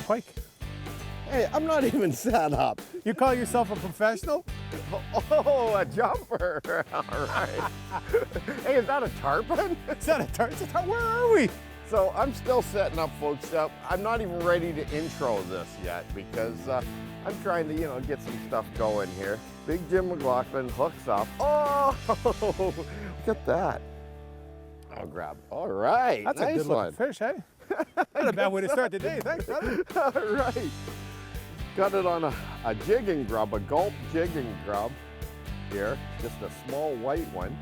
pike. Hey, I'm not even set up. You call yourself a professional? Oh, a jumper. All right. Hey, is that a tarpon? Is that a tarpon? Where are we? So I'm still setting up, folks. I'm not even ready to intro this yet because I'm trying to, get some stuff going here. Big Jim McLaughlin hooks up. Oh, look at that. I'll grab. All right. That's nice a good looking fish, hey? Not a bad way to start the day. Thanks, brother. All right. Got it on a jigging grub, a gulp jigging grub here. Just a small white one.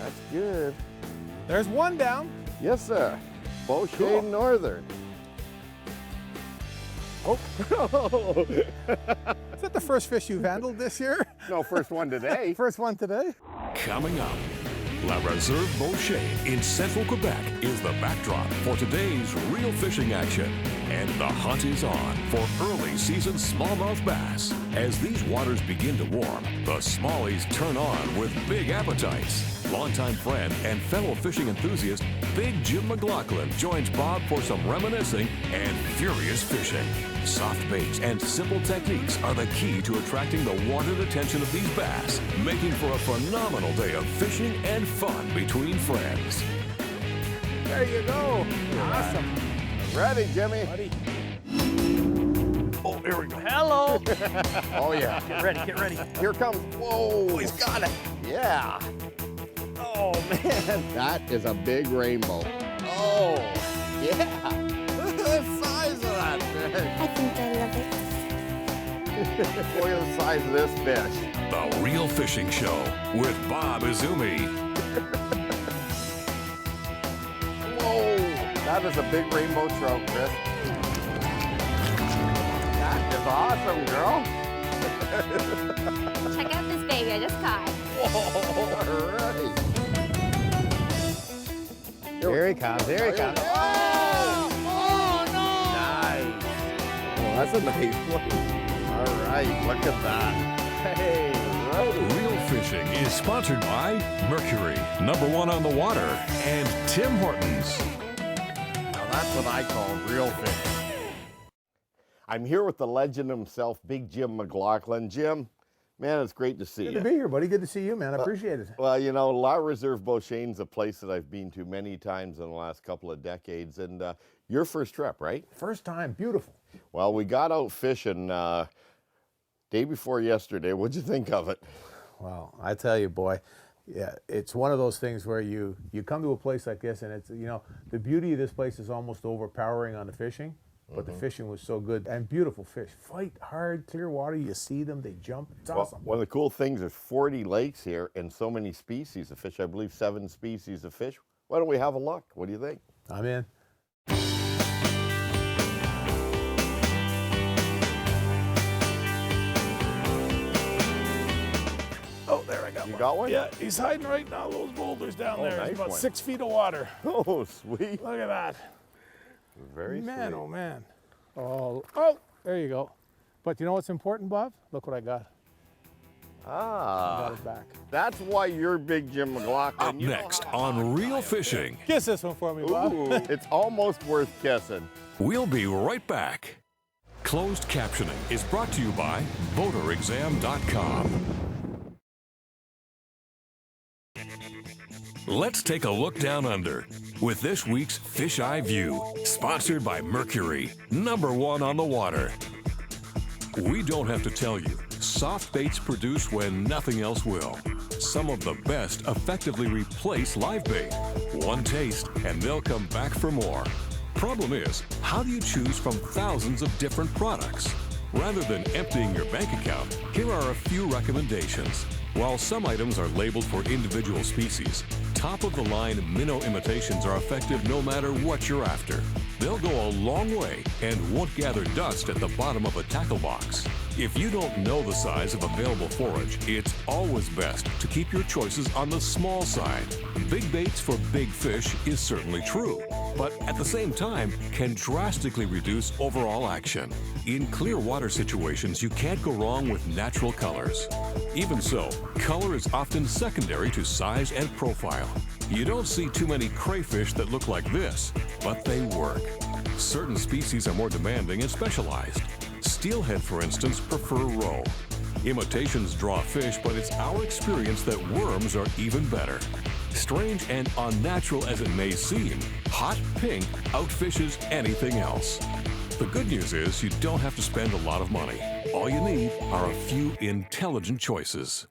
That's good. There's one down. Yes, sir. Beauchene Cool. Northern. Oh. Is that the first fish you've handled this year? No, first one today. First one today? Coming up, La Reserve Beauchene in central Quebec is the backdrop for today's real fishing action. And the hunt is on for early season smallmouth bass. As these waters begin to warm, the smallies turn on with big appetites. Longtime friend and fellow fishing enthusiast, Big Jim McLaughlin joins Bob for some reminiscing and furious fishing. Soft baits and simple techniques are the key to attracting the wanted attention of these bass, making for a phenomenal day of fishing and fun between friends. There you go. Awesome. Ready, Jimmy? Buddy. Oh, here we go. Hello. Oh, yeah. Get ready, get ready. Here comes. Whoa, he's got it. Yeah. Oh, man. That is a big rainbow. Oh, yeah. Look at the size of that fish. I think I love it. Look at the size of this fish. The Real Fishing Show with Bob Izumi. Whoa, that is a big rainbow trout, Chris. That is awesome, girl. Check out this baby I just caught. Whoa, all right. Here he comes, here he comes. Oh, no. Nice. Oh, that's a nice one. All right, look at that. Hey, righty. Real Fishing is sponsored by Mercury, #1 on the water, and Tim Hortons. Now that's what I call real fish. I'm here with the legend himself, Big Jim McLaughlin. Jim, man, it's great to see you. Good to be here, buddy. Good to see you, man. I appreciate it. Well, La Reserve Beauchene's a place that I've been to many times in the last couple of decades, and your first trip, right? First time, beautiful. Well, we got out fishing day before yesterday. What'd you think of it? Well, I tell you, boy, yeah, it's one of those things where you come to a place like this, and it's, the beauty of this place is almost overpowering on the fishing, but the fishing was so good and beautiful fish. Fight hard, clear water. You see them, they jump. It's awesome. One of the cool things is 40 lakes here and so many species of fish. I believe 7 species of fish. Why don't we have a look? What do you think? I'm in. Oh, there I got You one. got one? Yeah, he's hiding right now. Those boulders down there. nice There's about one. 6 feet of water. Oh, sweet. Look at that. Very Man, sweet. oh man. Oh, there you go. But you know what's important, Bob? Look what I got. I Ah, got it back. that's why you're Big Jim McLaughlin. Up next on Real Fishing, Kiss this one for me, Bob. Ooh, it's almost worth kissing. we'll be right back. Closed captioning is brought to you by BoaterExam.com. Let's take a look down under with this week's Fish Eye View, sponsored by Mercury, #1 on the water. We don't have to tell you, soft baits produce when nothing else will. Some of the best effectively replace live bait. One taste, and they'll come back for more. Problem is, how do you choose from thousands of different products? Rather than emptying your bank account, here are a few recommendations. While some items are labeled for individual species, top-of-the-line minnow imitations are effective no matter what you're after. They'll go a long way and won't gather dust at the bottom of a tackle box. If you don't know the size of available forage, it's always best to keep your choices on the small side. Big baits for big fish is certainly true, but at the same time can drastically reduce overall action. In clear water situations, you can't go wrong with natural colors. Even so, color is often secondary to size and profile. You don't see too many crayfish that look like this, but they work. Certain species are more demanding and specialized. Steelhead, for instance, prefer roe. Imitations draw fish, but it's our experience that worms are even better. Strange and unnatural as it may seem, hot pink outfishes anything else. The good news is you don't have to spend a lot of money. All you need are a few intelligent choices.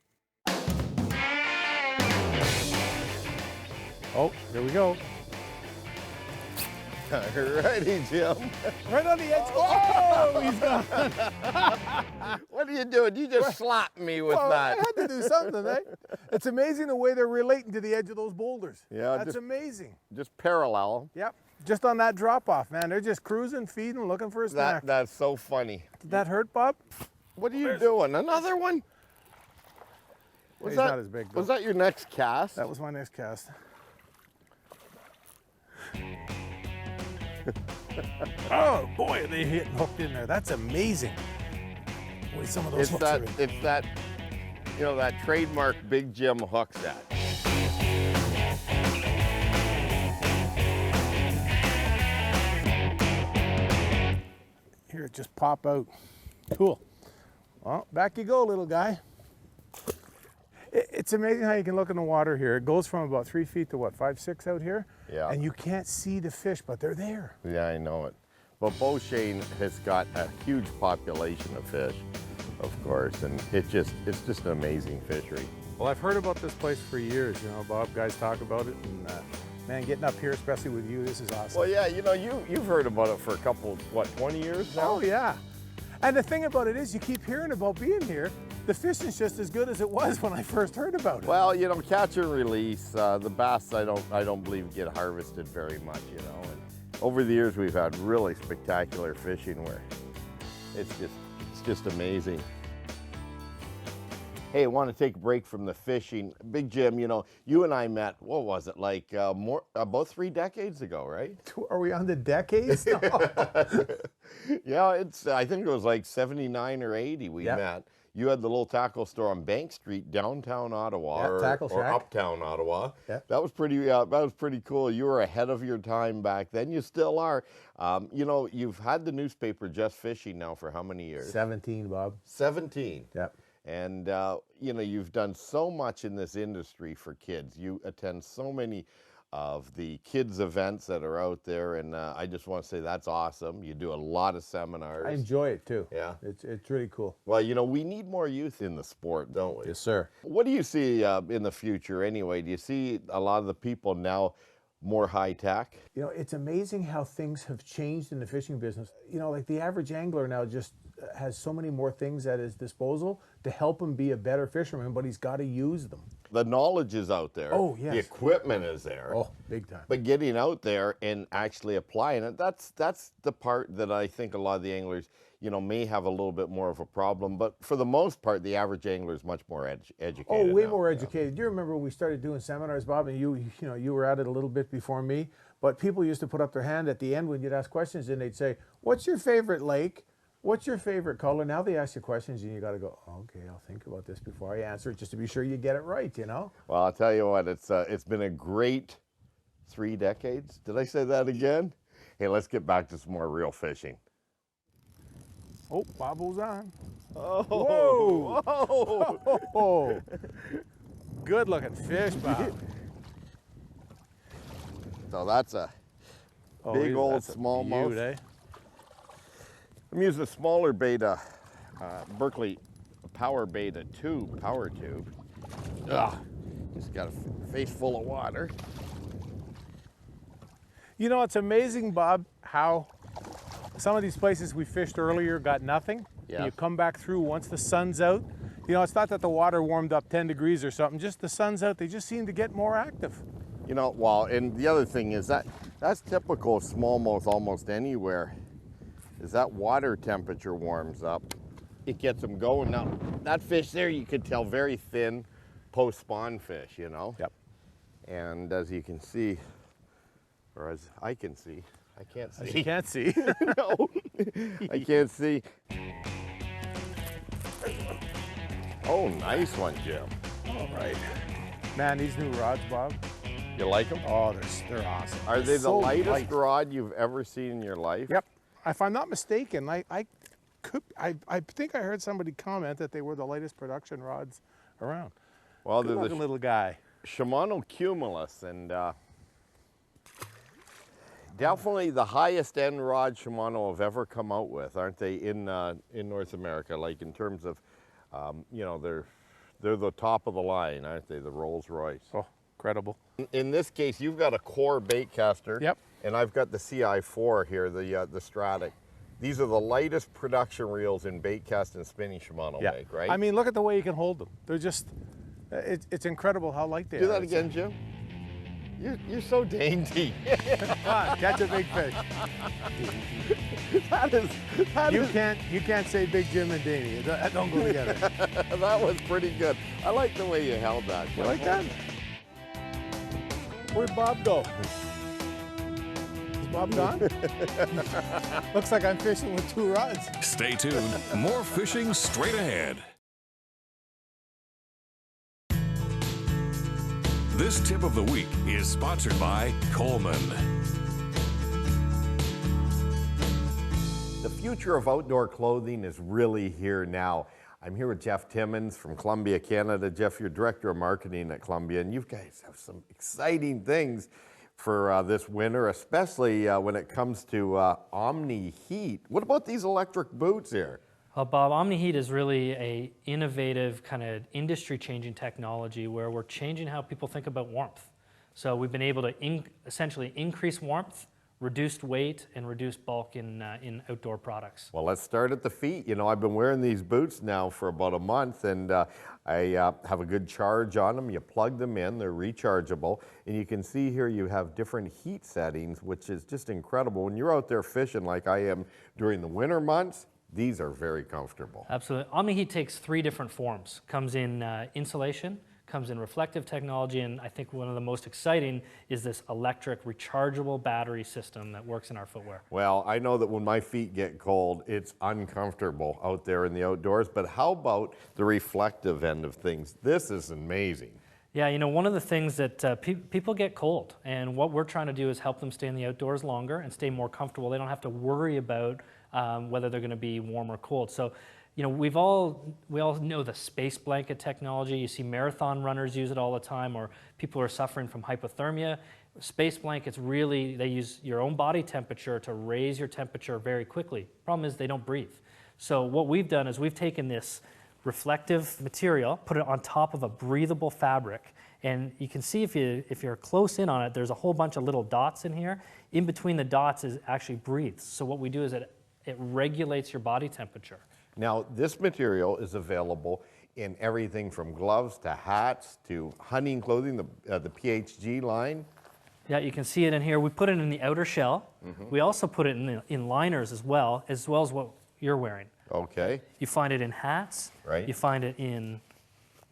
Oh, here we go. Ready, Jim? Right on the edge. Oh, he's gone. What are you doing? You just slapped me with Well, I that. had to do something, eh? It's amazing the way they're relating to the edge of those boulders. Yeah, That's just- amazing. Just parallel. Yep. Just on that drop off, man. They're just cruising, feeding, looking for a snack. That's so funny. Did that hurt, Bob? What are you doing? Another one? Was He's that, not as big, though. was that your next cast? That was my next cast. Oh boy, they hit and hooked in there. That's amazing. Boy, some of those It's hooks that, are in. it's that, you know, that trademark Big Jim hook set. Here, it just pop out. Cool. Well, back you go, little guy. It's amazing how you can look in the water here. It goes from about 3 feet to what, 5, 6 out here? Yeah. And you can't see the fish, but they're there. Yeah, I know it. But Beauchene has got a huge population of fish, of course, and it's just an amazing fishery. Well, I've heard about this place for years, you know, Bob. Guys talk about it, and man, getting up here, especially with you, this is awesome. Well, yeah, you know, you've heard about it for a couple, what, 20 years now? Oh, yeah. And the thing about it is, you keep hearing about being here. The fishing's just as good as it was when I first heard about it. Well, you know, catch and release. The bass, I don't believe get harvested very much, you know. And over the years, we've had really spectacular fishing where it's just amazing. Hey, I want to take a break from the fishing. Big Jim, you know, you and I met, what was it, like about 3 decades ago, right? Are we on the decades? No. Yeah, I think it was like 79 or 80 we met. You had the little tackle store on Bank Street, downtown Ottawa, Yeah, or Tackle Shack. uptown Ottawa. Yeah. That was pretty cool. You were ahead of your time back then. You still are. You know, you've had the newspaper Just Fishing now for how many years? 17, Bob. 17. Yep. And you know, you've done so much in this industry for kids. You attend so many of the kids events that are out there, and I just want to say that's awesome. You do a lot of seminars. I enjoy it too. Yeah. It's really cool. Well, you know, we need more youth in the sport, don't we? Yes, sir. What do you see in the future anyway? Do you see a lot of the people now more high tech? You know, it's amazing how things have changed in the fishing business. You know, like the average angler now just has so many more things at his disposal to help him be a better fisherman, but he's got to use them. The knowledge is out there. Oh, yes. The equipment is there. Oh, big time. But getting out there and actually applying it, that's the part that I think a lot of the anglers, you know, may have a little bit more of a problem. But for the most part, the average angler is much more educated. Oh, way now. more educated. Do you remember when we started doing seminars, Bob, and you know, you were at it a little bit before me, but people used to put up their hand at the end when you'd ask questions, and they'd say, "What's your favorite lake? What's your favorite color?" Now they ask you questions, and you got to go, "Okay, I'll think about this before I answer it, just to be sure you get it right," you know? Well, I'll tell you what, it's been a great 3 decades. Did I say that again? Hey, let's get back to some more real fishing. Oh, Bobo's on. Oh, Whoa! whoa. Oh, good looking fish, Bob. So that's a big old that's a smallmouth. beaut, eh? I'm using a smaller beta, Berkeley Power Beta 2 power tube. Ugh, just got a face full of water. You know, it's amazing, Bob, how some of these places we fished earlier got nothing. Yeah. You come back through once the sun's out. You know, it's not that the water warmed up 10 degrees or something, just the sun's out, they just seem to get more active. You know, well, and the other thing is that's typical of smallmouth almost anywhere, is that water temperature warms up, it gets them going. Now, that fish there, you could tell very thin post-spawn fish, you know? Yep. And as you can see, or as I can see, I can't see. As you can't see. No, I can't see. Oh, nice one, Jim. All right. Man, these new rods, Bob, You like them? Oh, they're awesome. Are they They're the so lightest light. rod you've ever seen in your life? Yep. If I'm not mistaken, I think I heard somebody comment that they were the lightest production rods around. Well, Good they're looking the little guy. Shimano Cumulus, and definitely the highest end rod Shimano have ever come out with, aren't they? In North America, like in terms of, you know, they're the top of the line, aren't they? The Rolls Royce. Oh, incredible. In this case, you've got a core bait caster. Yep. And I've got the CI4 here, the Stratic. These are the lightest production reels in bait cast and spinning Shimano Yeah. make, right? I mean, look at the way you can hold them. They're just, it's incredible how light they are. Do that again, Jim. You're so dainty. Come on, catch a big fish. You can't say Big Jim and Danny. That don't go together. That was pretty good. I like the way you held that. You like that? Where'd Bob go? Is Bob gone? Looks like I'm fishing with two rods. Stay tuned. More fishing straight ahead. This tip of the week is sponsored by Coleman. The future of outdoor clothing is really here now. I'm here with Jeff Timmons from Columbia, Canada. Jeff, you're Director of Marketing at Columbia, and you guys have some exciting things for this winter, especially when it comes to Omni Heat. What about these electric boots here? Well, Bob, OmniHeat is really a innovative kind of industry-changing technology where we're changing how people think about warmth. So we've been able to essentially increase warmth, reduced weight, and reduce bulk in outdoor products. Well, let's start at the feet. You know, I've been wearing these boots now for about a month, and I have a good charge on them. You plug them in, they're rechargeable, and you can see here you have different heat settings, which is just incredible. When you're out there fishing like I am during the winter months, these are very comfortable. Absolutely. OmniHeat takes three different forms. Comes in insulation, comes in reflective technology, and I think one of the most exciting is this electric rechargeable battery system that works in our footwear. Well, I know that when my feet get cold, it's uncomfortable out there in the outdoors, but how about the reflective end of things? This is amazing. Yeah, you know, one of the things that people get cold, and what we're trying to do is help them stay in the outdoors longer and stay more comfortable. They don't have to worry about whether they're going to be warm or cold. So, you know, we all know the space blanket technology. You see marathon runners use it all the time, or people who are suffering from hypothermia. Space blankets really, they use your own body temperature to raise your temperature very quickly. Problem is they don't breathe. So what we've done is we've taken this reflective material, put it on top of a breathable fabric, and you can see if you're close in on it, there's a whole bunch of little dots in here. In between the dots is actually breathes. So what we do is it regulates your body temperature. Now, this material is available in everything from gloves to hats to hunting clothing, the PHG line. Yeah, you can see it in here. We put it in the outer shell. We also put it in liners as well as what you're wearing. Okay. You find it in hats. Right. You find it in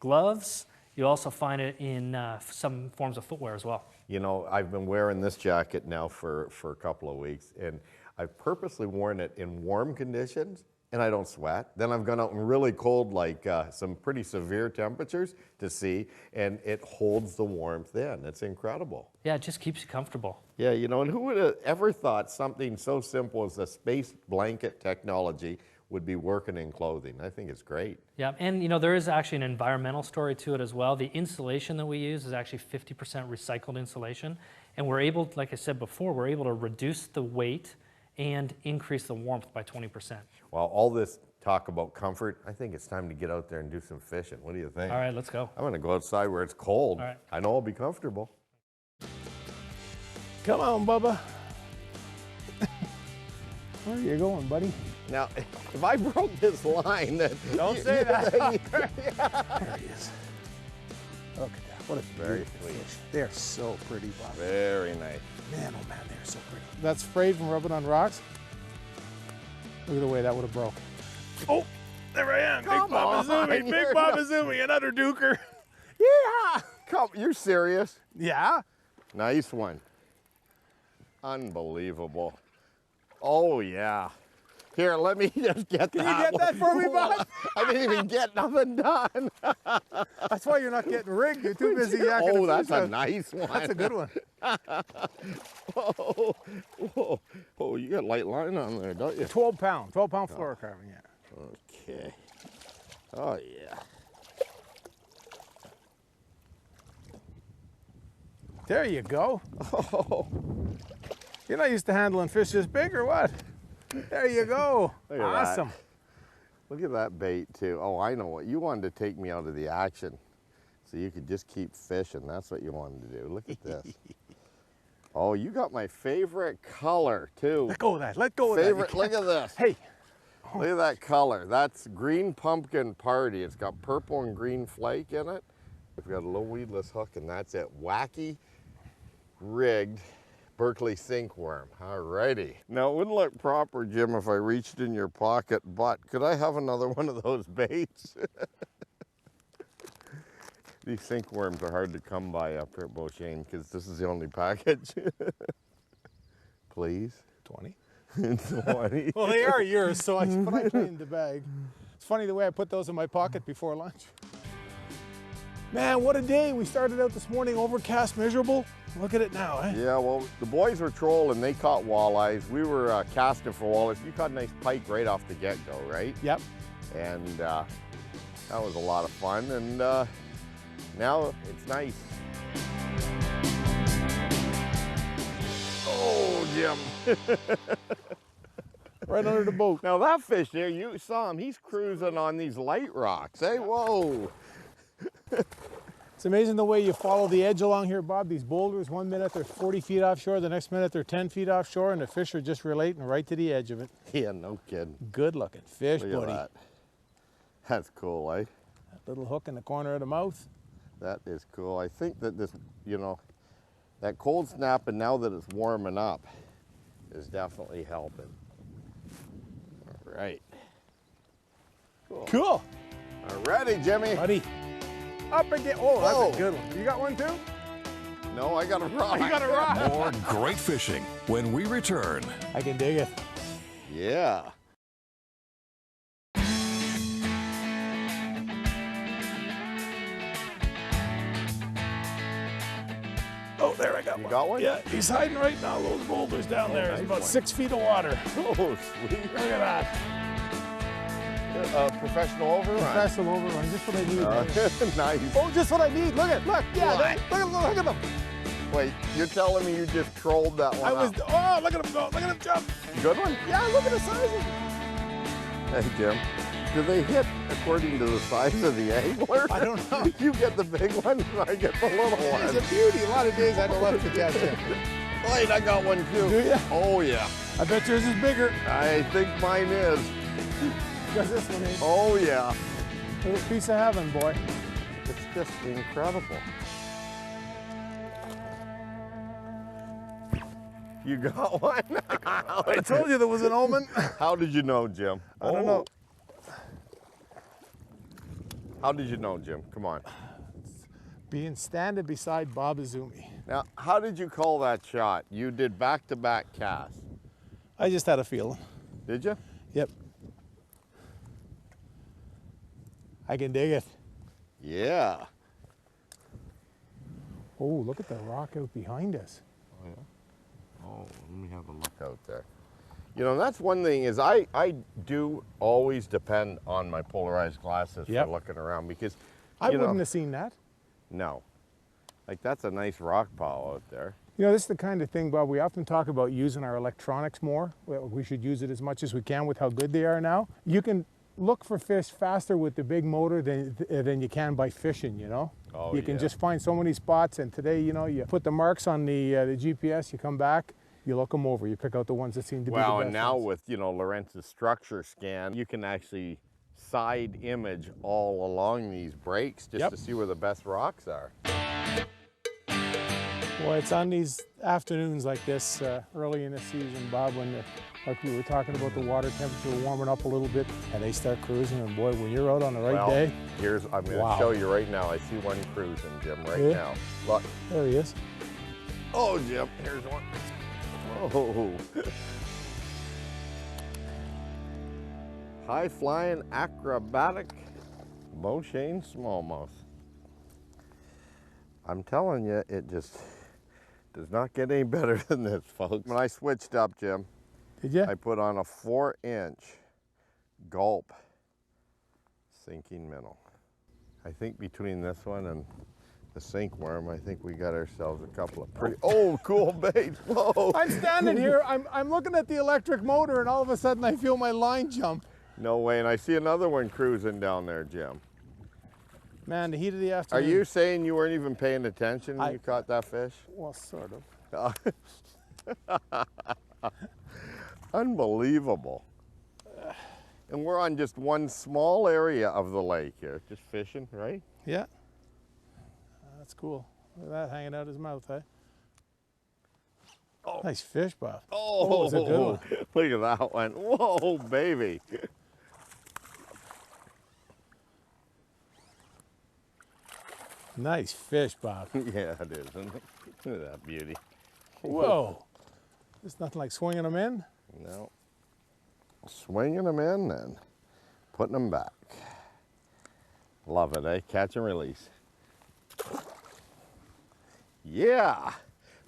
gloves. You also find it in some forms of footwear as well. You know, I've been wearing this jacket now for a couple of weeks, and I've purposely worn it in warm conditions, and I don't sweat. Then I've gone out in really cold, like some pretty severe temperatures to see, and it holds the warmth in. It's incredible. Yeah, it just keeps you comfortable. Yeah, you know, and who would have ever thought something so simple as a space blanket technology would be working in clothing? I think it's great. Yeah, and you know, there is actually an environmental story to it as well. The insulation that we use is actually 50% recycled insulation, and we're able, like I said before, we're able to reduce the weight and increase the warmth by 20%. Well, all this talk about comfort, I think it's time to get out there and do some fishing. What do you think? All right, let's go. I'm going to go outside where it's cold. All right. I know I'll be comfortable. Come on, Bubba. Where are you going, buddy? Now, if I broke this line, then Don't say that. There he is. Look at that. What a Very beautiful sweet. fish. They're so pretty, Bob. Very nice. Man, oh man, they're so pretty. That's frayed from rubbing on rocks. Look at the way that would have broke. Oh, there I am. Come Big Bob is on, zooming. Big you're Bob not- is zooming. Another duker. Yeah! Come, you're serious? Yeah. Nice one. Unbelievable. Oh, yeah. Here, let me just get Can that. you get that for me, Bob? I didn't even get nothing done. That's why you're not getting rigged. You're too busy yakking. Oh, the that's fish a out. nice one. That's a good one. Whoa, whoa, oh, you got light line on there, don't you? 12 pound fluorocarbon, yeah. Okay. Oh, yeah. There you go. Oh, You're not used to handling fish this big or what? There you go. Look at Awesome. that. Look at that bait, too. Oh, I know what. You wanted to take me out of the action so you could just keep fishing. That's what you wanted to do. Look at this. Oh, you got my favorite color, too. Let go of that. Let go of that. Favorite, look at this. Hey. Look at that color. That's green pumpkin party. It's got purple and green flake in it. We've got a low weedless hook, and that's it. Wacky rigged Berkeley sink worm. Alrighty. Now, it wouldn't look proper, Jim, if I reached in your pocket, but could I have another one of those baits? These sink worms are hard to come by up here at Beauchene because this is the only package. Please. 20. 20. Well, they are yours, so I put in the bag. It's funny the way I put those in my pocket before lunch. Man, what a day. We started out this morning overcast, miserable. Look at it now, eh? Yeah, well, the boys were trolling. They caught walleyes. We were casting for walleyes. You caught a nice pike right off the get-go, right? Yep. And that was a lot of fun. And now it's nice. Oh, Jim. Right under the boat. Now that fish there, you saw him. He's cruising on these light rocks. Hey, whoa. It's amazing the way you follow the edge along here, Bob. These boulders, 1 minute they're 40 feet offshore, the next minute they're 10 feet offshore, and the fish are just relating right to the edge of it. Yeah, no kidding. Good looking fish, Look buddy. at that. That's cool, eh? That little hook in the corner of the mouth. That is cool. I think that this, you know, that cold snap and now that it's warming up is definitely helping. All right. Cool. All righty, Jimmy. Buddy. Up again. Oh, that's Whoa. a good one. You got one too? No, I got a rock. You got a rock. More great fishing when we return. I can dig it. Yeah. Oh, there I got You one. got one? Yeah, he's hiding right now. Those boulders down there. There's nice about one. 6 feet of water. Oh, sweet. Look at that. Professional overrun. Professional overrun. Just what I need. Nice. Oh, just what I need. Look at, look. Yeah, What? look at them. Wait, you're telling me you just trolled that one I was. up? Oh, look at him go. Look at him jump. Good one? Yeah, look at the size of him. Hey, Jim. Do they hit according to the size of the angler? I don't know. You get the big one, and I get the little one. He's a beauty. A lot of days I had to left to catch him. Wait, I got one too. Do ya? Oh, yeah. I bet yours is bigger. I think mine is. Because this one is. Oh, yeah. A little piece of heaven, boy. It's just incredible. You got one? I told you there was an omen. How did you know, Jim? I don't know. How did you know, Jim? Come on. Being standing beside Bob Izumi. Now, how did you call that shot? You did back-to-back casts. I just had a feeling. Did you? Yep. I can dig it. Yeah. Oh, look at the rock out behind us. Oh, yeah? Oh, let me have a look out there. You know, that's one thing is I do always depend on my polarized glasses Yep. for looking around because, I you wouldn't know, have seen that. no. Like, that's a nice rock pile out there. You know, this is the kind of thing, Bob, we often talk about using our electronics more. Well, we should use it as much as we can with how good they are now. You can look for fish faster with the big motor than you can by fishing, you know? Oh, you can yeah. just find so many spots, and today, you know, you put the marks on the GPS, you come back, you look them over, you pick out the ones that seem to be the Well, best and now ones. with, you know, Lorenz's structure scan, you can actually side image all along these breaks just Yep. to see where the best rocks are. Boy, it's on these afternoons like this, early in the season, Bob, when like we were talking about the water temperature warming up a little bit, and they start cruising, and boy, when you're out on the right Well, day, I'm going to Wow. show you right now. I see one cruising, Jim, right Yeah. now. Look. there he is. Oh, Jim, here's one. Oh. high-flying, acrobatic Beauchene smallmouth. I'm telling you, it just does not get any better than this, folks. When I switched up, Jim, Did you? I put on a 4-inch gulp sinking minnow. I think between this one and the sink worm, I think we got ourselves a couple of pretty, oh, cool baits. Whoa. I'm standing here, I'm looking at the electric motor, and all of a sudden I feel my line jump. No way, and I see another one cruising down there, Jim. Man, the heat of the Are afternoon. you saying you weren't even paying attention when you caught that fish? Well, sort of. Unbelievable. And we're on just one small area of the lake here, just fishing, right? Yeah. That's cool. Look at that hanging out his mouth, eh? Oh. Nice fish, Bob. Oh, it's a good one. Look at that one. Whoa, baby. Nice fish, Bob. Yeah, it is, isn't it? Look at that beauty. Whoa. There's nothing like swinging them in. No. Swinging them in and putting them back. Love it, eh? Catch and release. Yeah.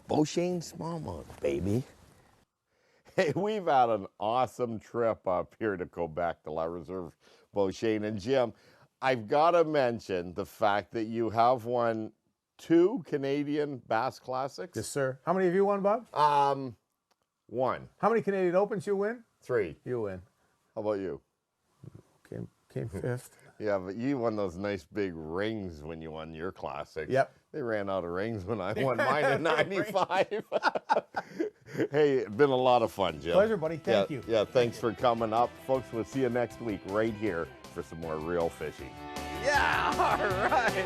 Beauchene smallmouth, baby. Hey, we've had an awesome trip up here to Quebec to La Reserve Beauchene. And Jim, I've got to mention the fact that you have won 2 Canadian Bass Classics. Yes, sir. How many have you won, Bob? 1. How many Canadian Opens you win? 3. You win. How about you? Came fifth. Yeah, but you won those nice big rings when you won your classics. Yep. They ran out of rings when I won mine in 95. Hey, it's been a lot of fun, Jim. Pleasure, buddy. Thank you. Yeah, thanks for coming up. Folks, we'll see you next week right here for some more real fishing. Yeah, all right.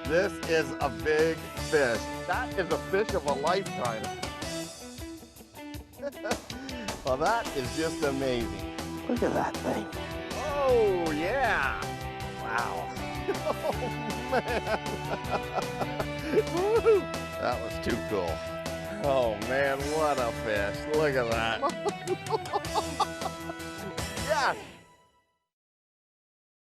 This is a big fish. That is a fish of a lifetime. Well, that is just amazing. Look at that thing. Oh, yeah. Wow. Oh, man. Woo. That was too cool. Oh, man, what a fish. Look at that. Yes.